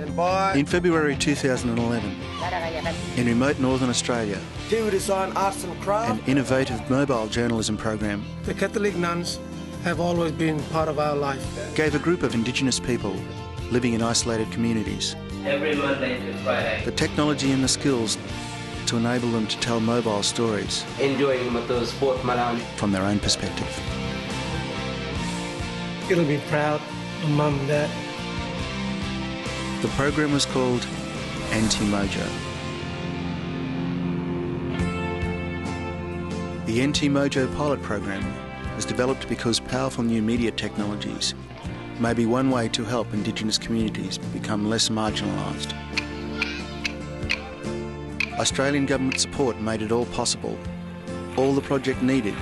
In February 2011, in remote northern Australia, Interior design, arts and craft. an innovative mobile journalism program The Catholic nuns have always been part of our life. gave a group of Indigenous people living in isolated communities Every Monday to Friday. the technology and the skills to enable them to tell mobile stories Enjoying motorsport Malang. from their own perspective. It'll be proud of Mum and Dad. The program was called NT-Mojo. The NT-Mojo pilot program was developed because powerful new media technologies may be one way to help Indigenous communities become less marginalised. Australian government support made it all possible. All the project needed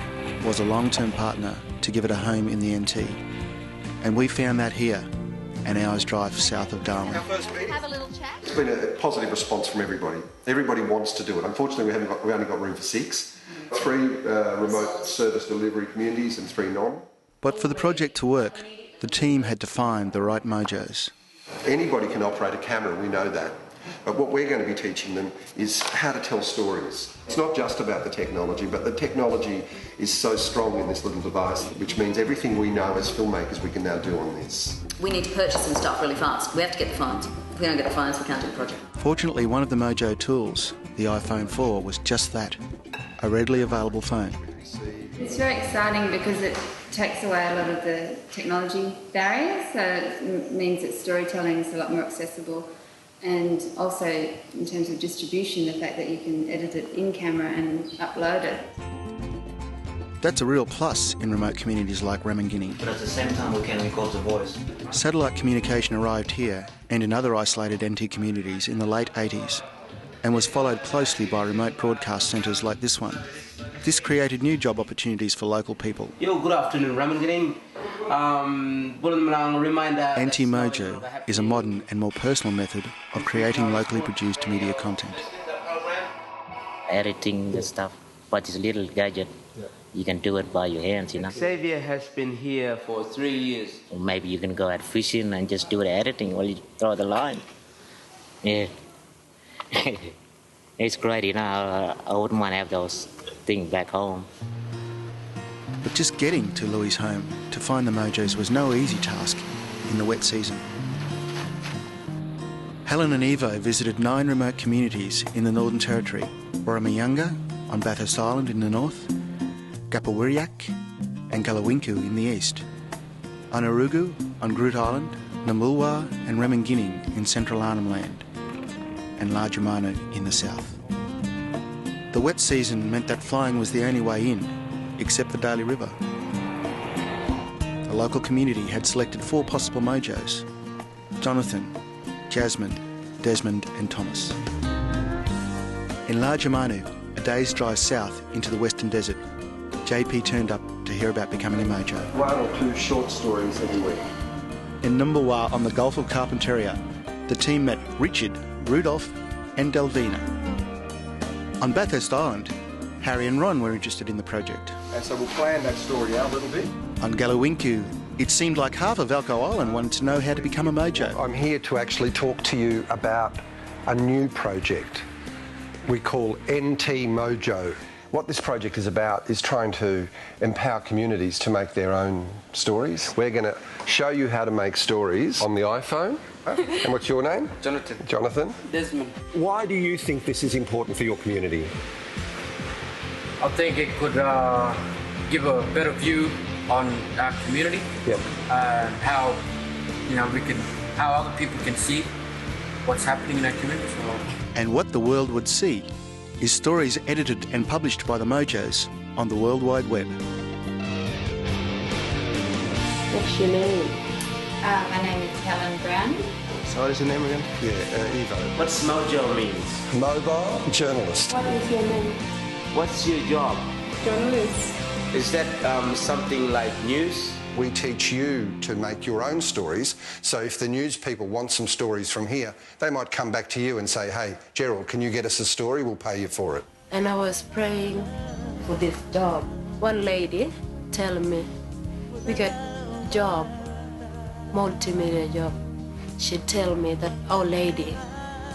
was a long-term partner to give it a home in the NT. And we found that here, an hour's drive south of Darwin. Have a little chat. It's been a positive response from everybody. Everybody wants to do it. Unfortunately, we only got room for 6. 3 remote service delivery communities and 3 non. But for the project to work, the team had to find the right mojos. Anybody can operate a camera, we know that. But what we're going to be teaching them is how to tell stories. It's not just about the technology, but the technology is so strong in this little device, which means everything we know as filmmakers we can now do on this. We need to purchase some stuff really fast. We have to get the phones. If we don't get the phones, we can't do the project. Fortunately, one of the Mojo tools, the iPhone 4, was just that, a readily available phone. It's very exciting because it takes away a lot of the technology barriers, so it means that storytelling is a lot more accessible. And also, in terms of distribution, the fact that you can edit it in camera and upload it. That's a real plus in remote communities like Ramangini. But at the same time, we can record the voice. Satellite communication arrived here and in other isolated NT communities in the late 80s and was followed closely by remote broadcast centres like this one. This created new job opportunities for local people. Yo, good afternoon, Ramangini. NT-Mojo is a modern and more personal method of creating locally produced media content. Editing the stuff, what is a little gadget, you can do it by your hands, you know. Xavier has been here for 3 years. Or maybe you can go out fishing and just do the editing while you throw the line. Yeah. It's great, you know. I wouldn't want to have those things back home. But just getting to Louis' home to find the Mojos was no easy task in the wet season. Helen and Evo visited 9 remote communities in the Northern Territory: Warramayunga on Bathurst Island in the north, Gapawiriak and Galawinku in the east, Onurugu on Groot Island, Namulwa and Remingining in central Arnhem Land, and Larjamanu in the south. The wet season meant that flying was the only way in, except the Daly River. The local community had selected 4 possible Mojos: Jonathan, Jasmine, Desmond and Thomas. In Larjamanu, a day's drive south into the Western Desert, JP turned up to hear about becoming a Mojo. 1 or 2 short stories every week. In Numbawa on the Gulf of Carpentaria, the team met Richard, Rudolph and Delvina. On Bathurst Island, Harry and Ron were interested in the project. And so we'll plan that story out a little bit. On Galawinku, it seemed like half of Elcho Island wanted to know how to become a Mojo. I'm here to actually talk to you about a new project we call NT-Mojo. What this project is about is trying to empower communities to make their own stories. We're going to show you how to make stories on the iPhone. And what's your name? Jonathan. Jonathan. Desmond. Why do you think this is important for your community? I think it could give a better view on our community. Yep. And how, how other people can see what's happening in our community. And what the world would see is stories edited and published by the Mojos on the World Wide Web. What's your name? My name is Helen Brown. So what is your name again? Yeah, Evo. What's Mojo means? Mobile journalist. What is your name? What's your job? Journalist. Is that something like news? We teach you to make your own stories, so if the news people want some stories from here, they might come back to you and say, hey, Gerald, can you get us a story? We'll pay you for it. And I was praying for this job. One lady tell me, we got job, multimedia job. she tell me that old lady,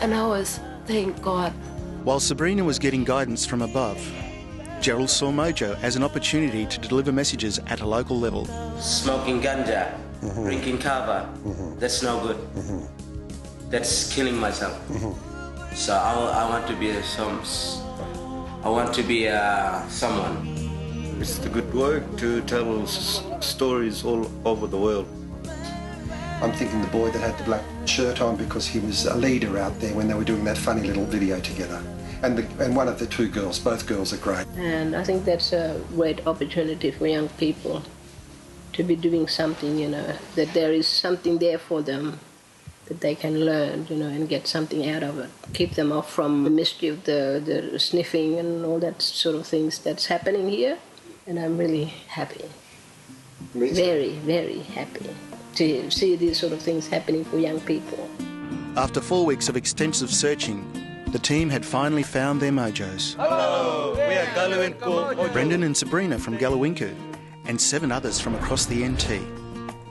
and I was, thank God. While Sabrina was getting guidance from above, Gerald saw Mojo as an opportunity to deliver messages at a local level. Smoking ganja, drinking kava, that's no good. That's killing myself. So I want to be someone. It's the good work to tell stories all over the world. I'm thinking the boy that had the black shirt on because he was a leader out there when they were doing that funny little video together. And one of the two girls, both girls are great. And I think that's a great opportunity for young people to be doing something, you know, that there is something there for them that they can learn, you know, and get something out of it. Keep them off from the mischief, the sniffing and all that sort of things that's happening here. And I'm really happy. Very, very happy to see these sort of things happening for young people. After 4 weeks of extensive searching, the team had finally found their mojos. Hello, we are Galawinku. Brendan and Sabrina from Galawinku, and 7 others from across the NT.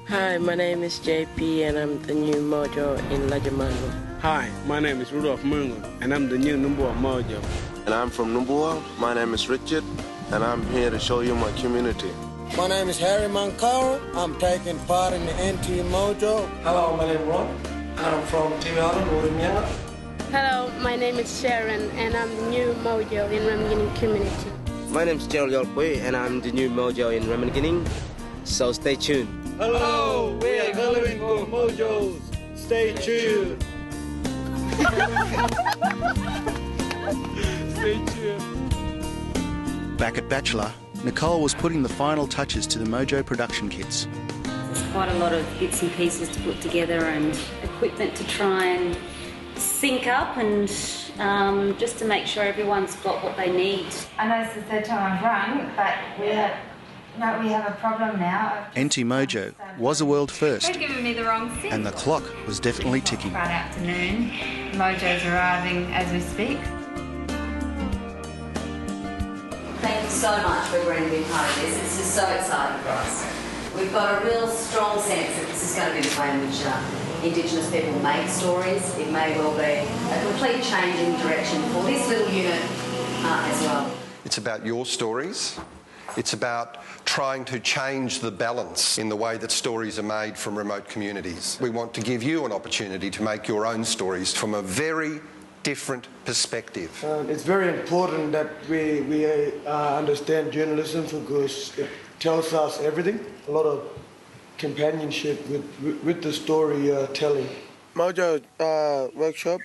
Hi, my name is JP and I'm the new mojo in Lajamango. Hi, my name is Rudolph Mungo and I'm the new Numbua mojo. And I'm from Numbua. My name is Richard and I'm here to show you my community. My name is Harry Mankara. I'm taking part in the NT Mojo. Hello, my name is Ron. I'm from Timaran, Urumyanga. Hello, my name is Sharon and I'm the new mojo in Ramagining community. My name is Gerald Yolpui and I'm the new mojo in Ramagining, so stay tuned. Hello, we are Galawinku Mojos. Stay tuned. Stay tuned. Back at Bachelor, Nicole was putting the final touches to the Mojo production kits. There's quite a lot of bits and pieces to put together and equipment to try and sync up and just to make sure everyone's got what they need. I know it's the third time I've run, but we have a problem now. NT Mojo was a world first, They've given me the wrong thing. and the clock was definitely ticking. Friday afternoon, Mojo's arriving as we speak. Thank you so much for agreeing to be part of this. This is so exciting for us. We've got a real strong sense that this is going to be the way in which Indigenous people make stories. It may well be a complete change in direction for this little unit as well. It's about your stories. It's about trying to change the balance in the way that stories are made from remote communities. We want to give you an opportunity to make your own stories from a very different perspective. It's very important that we understand journalism because it tells us everything. A lot of companionship with the story telling. Mojo workshop,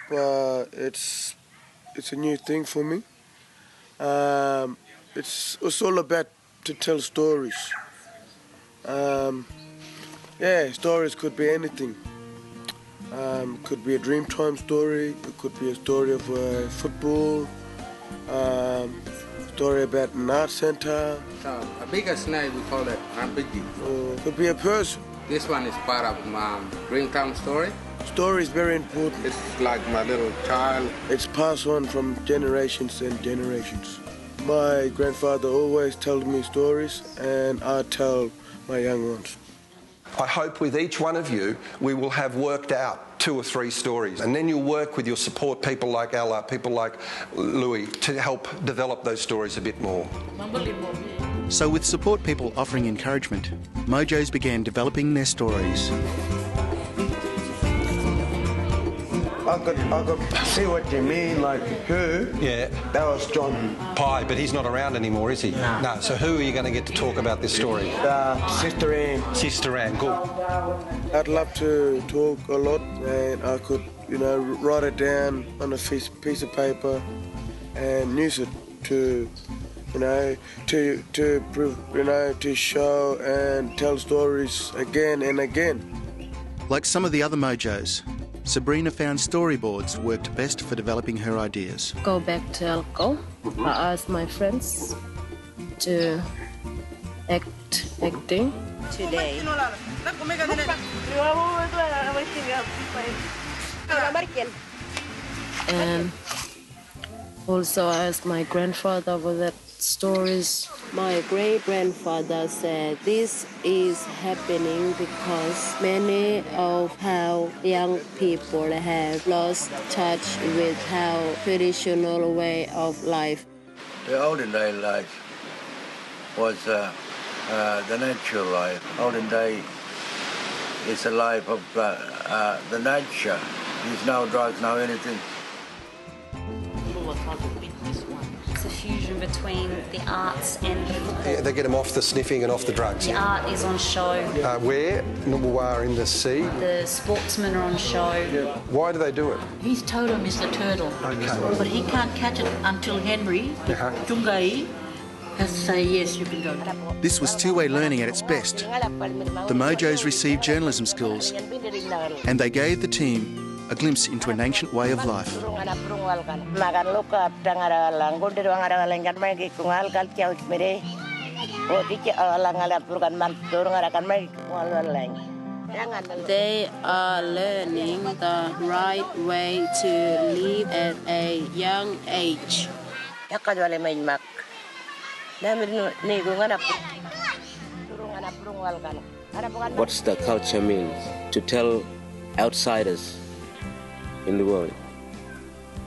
it's a new thing for me. It's all about to tell stories. Stories could be anything. Could be a Dreamtime story. It could be a story of football. Story about an art centre. A bigger snail, we call it Rampigi. Could be a person. This one is part of Dreamtime story. Story is very important. It's like my little child. It's passed on from generations and generations. My grandfather always told me stories and I tell my young ones. I hope with each one of you, we will have worked out 2 or 3 stories. And then you'll work with your support people like Ella, people like Louis, to help develop those stories a bit more. So with support people offering encouragement, Mojos began developing their stories. I could see what you mean, like her. Yeah. That was John Pye, but he's not around anymore, is he? No. So who are you going to get to talk about this story? Sister Anne. Sister Anne, good. I'd love to talk a lot, and I could, write it down on a piece of paper and use it to show and tell stories again and again. Like some of the other Mojos, Sabrina found storyboards worked best for developing her ideas. Go back to Elko. I asked my friends to acting Today. And also I asked my grandfather for that stories My great-grandfather said this is happening because many of our young people have lost touch with our traditional way of life. The olden day life was the natural life. Olden day is a life of the nature. There's no drugs, no anything. It's a fusion between the arts and the football. Yeah, they get them off the sniffing and off the drugs. The art is on show. Where? Numbulwar in the sea. The sportsmen are on show. Why do they do it? His totem is the turtle. Okay. But he can't catch it until Henry, Jungai, has to say, yes, you can go. This was two-way learning at its best. The Mojos received journalism skills, and they gave the team a glimpse into an ancient way of life. They are learning the right way to live at a young age. What's the culture means? To tell outsiders in the world.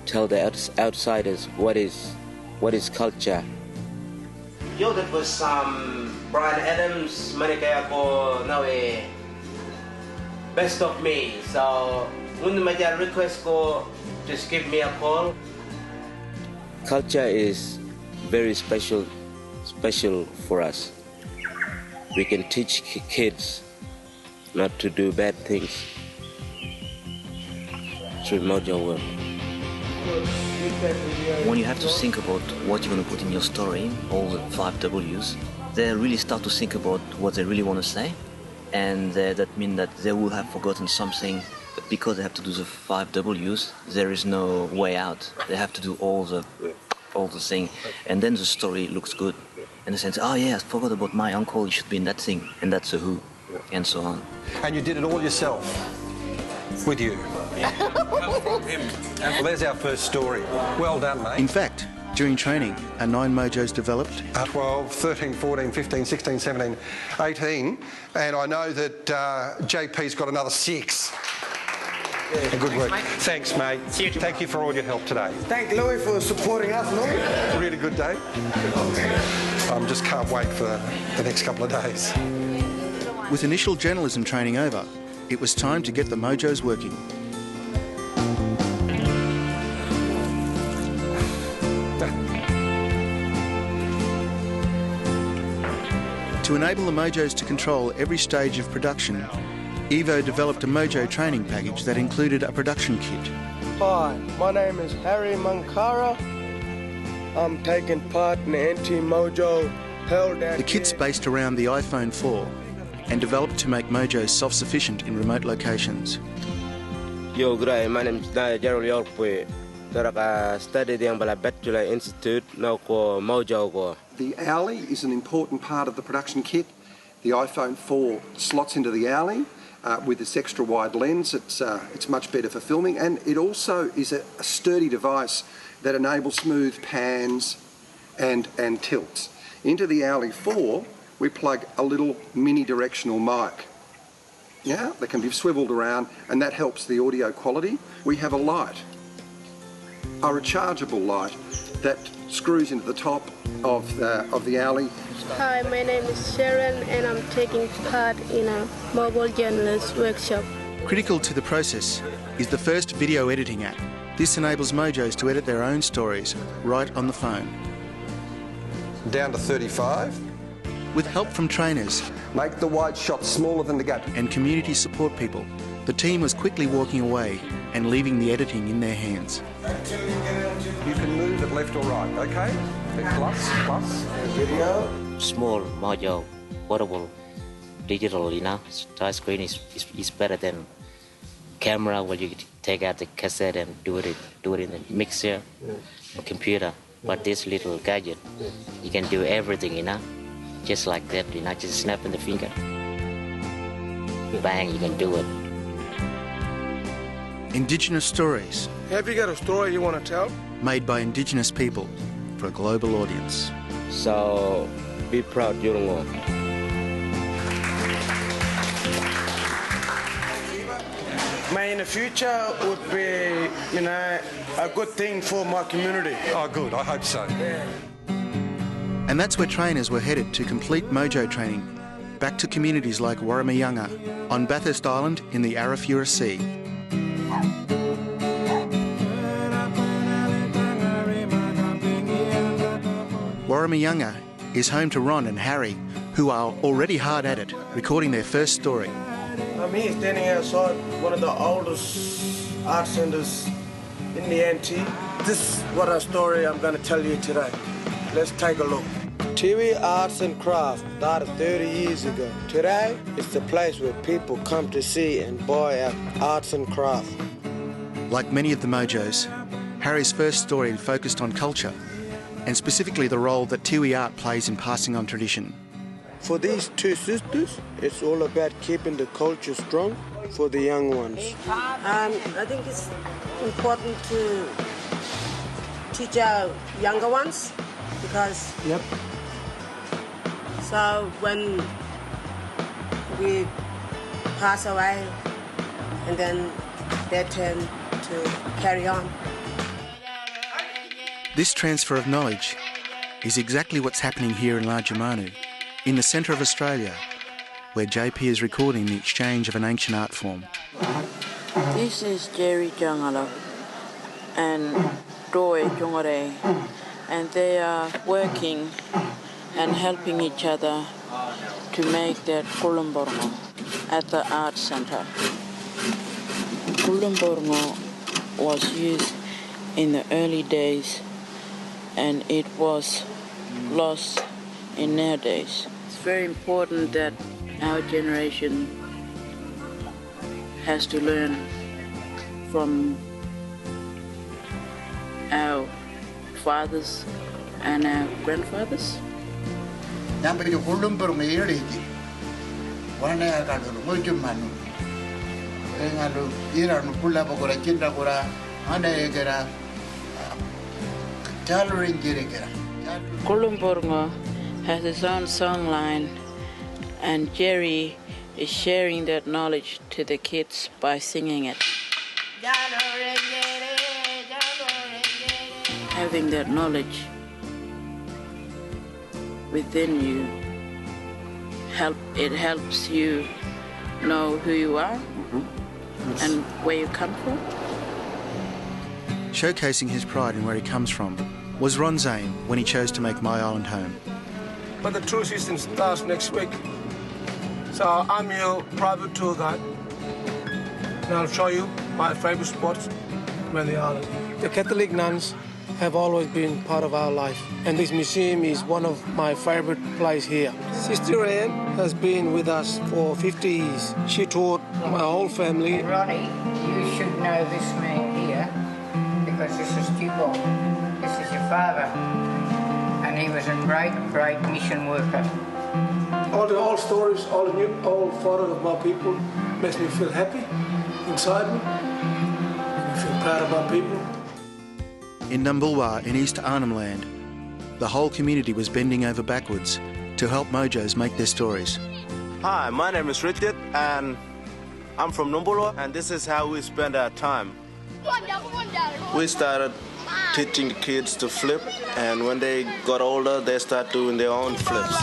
Tell the outsiders what is culture. Yo, that was Brian Adams, Manikaya ko nawe best of me. So when my request ko, just give me a call. Culture is very special for us. We can teach kids not to do bad things through Mojo work. When you have to think about what you're going to put in your story, all the 5 W's, they really start to think about what they really want to say, and that means that they will have forgotten something, but because they have to do the 5 W's, there is no way out. They have to do all the thing, and then the story looks good. In the sense, oh yeah, I forgot about my uncle, he should be in that thing, and that's a who, and so on. And you did it all yourself? With you? Well, there's our first story. Well done, mate. In fact, during training, our 9 Mojos developed 12, 13, 14, 15, 16, 17, 18, and I know that JP's got another 6. Yeah, good work. Thanks, mate. Thank you for all your help today. Thank Louis for supporting us, Louis. Really good day. Just can't wait for the next couple of days. With initial journalism training over, it was time to get the Mojos working. To enable the Mojos to control every stage of production, Evo developed a Mojo training package that included a production kit. Hi, my name is Harry Mankara. I'm taking part in the NT Mojo held at... The kit's based around the iPhone 4 and developed to make Mojos self-sufficient in remote locations. Yo, good day. My name is Gerald Yorkwe. I studied in the Bachelor Institute now called Mojo. The Owly is an important part of the production kit. The iPhone 4 slots into the Owly. With its extra wide lens, it's much better for filming, and it also is a sturdy device that enables smooth pans and tilts. Into the Owly 4, we plug a little mini directional mic. Yeah, that can be swiveled around, and that helps the audio quality. We have a light, a rechargeable light that screws into the top of the Owly. Hi, my name is Sharon and I'm taking part in a mobile journalist workshop. Critical to the process is the first video editing app. This enables Mojos to edit their own stories right on the phone. Down to 35. With help from trainers. Make the wide shot smaller than the gap. And community support people, the team was quickly walking away and leaving the editing in their hands. You can move it left or right, okay? Plus. Video. Small Mojo, portable, digital, touch screen is better than camera where you take out the cassette and do it in the mixer or computer. But this little gadget, you can do everything, just like that, just snapping the finger. Bang, you can do it. Indigenous stories. Have you got a story you want to tell? Made by Indigenous people for a global audience. So be proud, Yurungo. In the future would be, a good thing for my community. Oh, good. I hope so. Yeah. And that's where trainers were headed to complete Mojo training, back to communities like Warramayunga on Bathurst Island in the Arafura Sea. Warramayunga is home to Ron and Harry, who are already hard at it, recording their first story. I'm here standing outside one of the oldest art centres in the NT. This is what a story I'm going to tell you today. Let's take a look. Tiwi Arts and Crafts started 30 years ago. Today, it's the place where people come to see and buy our arts and crafts. Like many of the Mojos, Harry's first story focused on culture, and specifically the role that Tiwi art plays in passing on tradition. For these two sisters, it's all about keeping the culture strong for the young ones. I think it's important to teach our younger ones because so when we pass away and then they turn to carry on. This transfer of knowledge is exactly what's happening here in Largermanu, in the centre of Australia, where JP is recording the exchange of an ancient art form. This is Jerry Jangala and Roy Jongore, and they are working and helping each other to make their Kulumborngo at the art centre. Kulumborngo was used in the early days and it was lost in nowadays. It's very important that our generation has to learn from our fathers and our grandfathers. Kulumborngo has its own songline, and Jerry is sharing that knowledge to the kids by singing it. Having that knowledge within you, it helps you know who you are and where you come from. Showcasing his pride in where he comes from was Ron's aim when he chose to make My Island home. But the tour season starts next week. So I'm your private tour guide. And I'll show you my favourite spots around the island. The Catholic nuns have always been part of our life, and this museum is one of my favourite places here. Sister Anne has been with us for 50 years. She taught my whole family. Ronnie, you should know this man here because this is Tubal. This is your father, and he was a great, great mission worker. All the old stories, all the old photos of my people makes me feel happy inside me. I feel proud of my people. In Numbulwar in East Arnhem Land, the whole community was bending over backwards to help Mojos make their stories. Hi, my name is Richard and I'm from Numbulwar, and this is how we spend our time. We started teaching the kids to flip, and when they got older they start doing their own flips.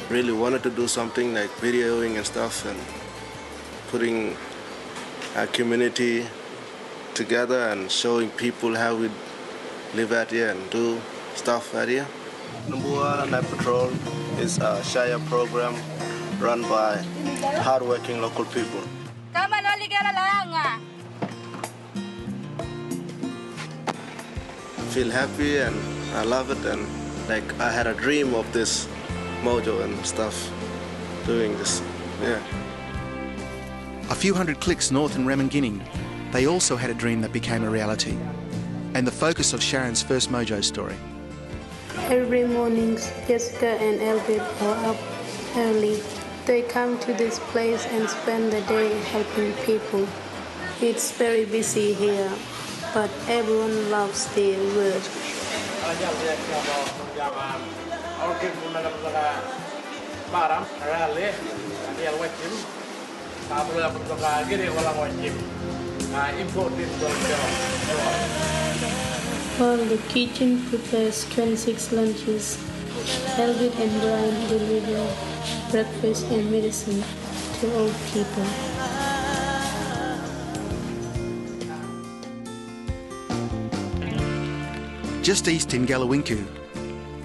Really wanted to do something like videoing and stuff and putting our community together and showing people how we live out here and do stuff out here. Numbulwar Night Patrol is a Shire program run by hardworking local people. I feel happy and I love it, and like I had a dream of this mojo and stuff, doing this, yeah. A few hundred clicks north in Remenginning, they also had a dream that became a reality, and the focus of Sharon's first mojo story. Every morning, Jessica and Albert are up early They come to this place and spend the day helping people. It's very busy here, but everyone loves their work. Well, the kitchen prepares 26 lunches. Elvin and Brian deliver breakfast and medicine to old people. Just east in Galawinku,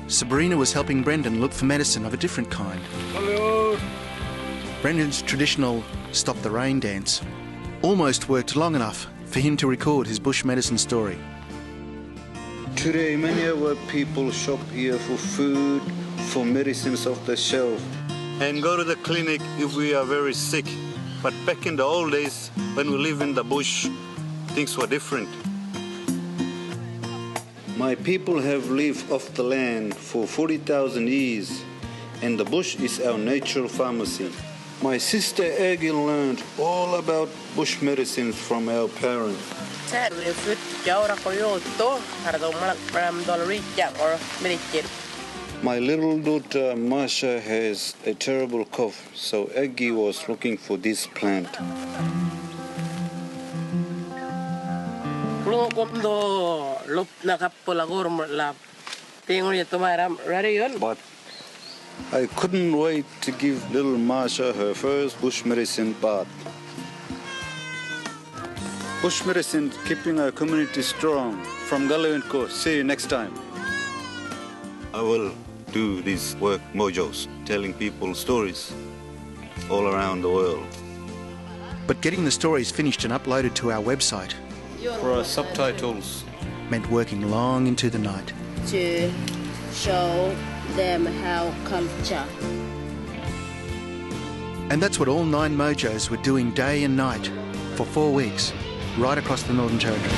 Sabrina was helping Brendan look for medicine of a different kind. Hello. Brendan's traditional Stop the Rain dance almost worked long enough for him to record his bush medicine story. Today, many of our people shop here for food, for medicines off the shelf, and go to the clinic if we are very sick. But back in the old days, when we lived in the bush, things were different. My people have lived off the land for 40,000 years, and the bush is our natural pharmacy. My sister Aggie learned all about bush medicines from our parents. My little daughter Masha has a terrible cough, so Aggie was looking for this plant. But I couldn't wait to give little Masha her first bush medicine bath. Bush medicine keeping our community strong. From Galawinku, see you next time. I will do these work mojos, telling people stories all around the world. But getting the stories finished and uploaded to our website for our subtitles meant working long into the night. To show them how culture. And that's what all 9 Mojos were doing day and night for 4 weeks, right across the Northern Territory.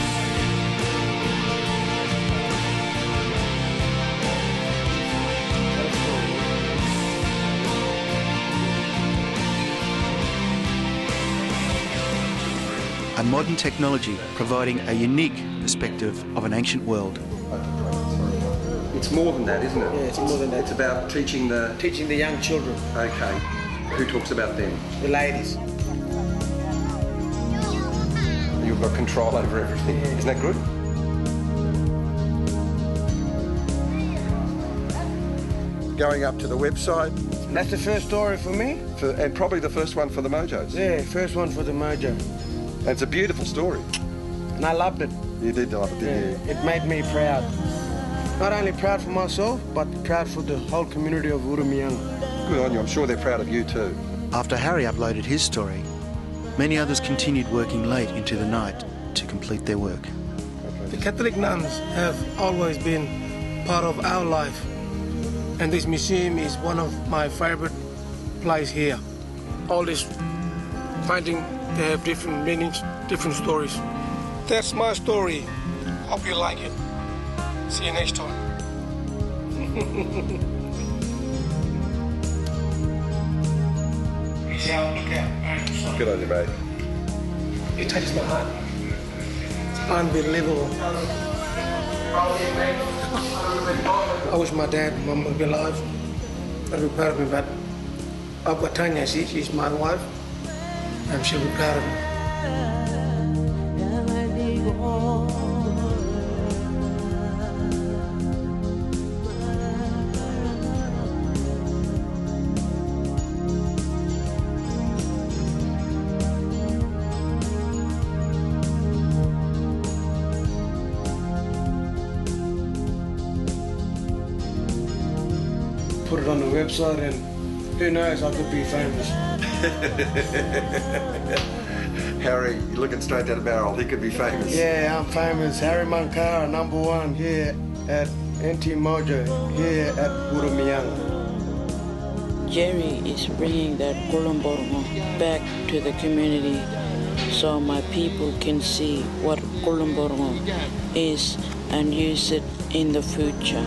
A modern technology providing a unique perspective of an ancient world. It's more than that, isn't it? Yeah, it's more than that. It's about teaching the young children. Okay. Who talks about them? The ladies. You've got control over everything. Yeah. Isn't that good? Going up to the website. That's the first story for me. And probably the first one for the Mojos. Yeah, first one for the Mojo. And it's a beautiful story. And I loved it. You did love it, didn't you? It made me proud. Not only proud for myself, but proud for the whole community of Urumianga. Good on you. I'm sure they're proud of you too. After Harry uploaded his story, many others continued working late into the night to complete their work. The Catholic nuns have always been part of our life, and this museum is one of my favorite places here. All this painting, they have different meanings, different stories. That's my story. Hope you like it. See you next time. Good on you, mate. It touches my heart. It's unbelievable. I wish my dad and mum would be alive. They'd be proud of me, but I've got Tanya, she's my wife, and she'll be proud of me. Put it on the website, and who knows, I could be famous. Harry, you're looking straight down the barrel. He could be famous. Yeah, I'm famous. Harry Mankara, #1 here at NT Mojo, here at Urumianga. Jerry is bringing that Kulumborgo back to the community so my people can see what Kulumborgo is and use it in the future.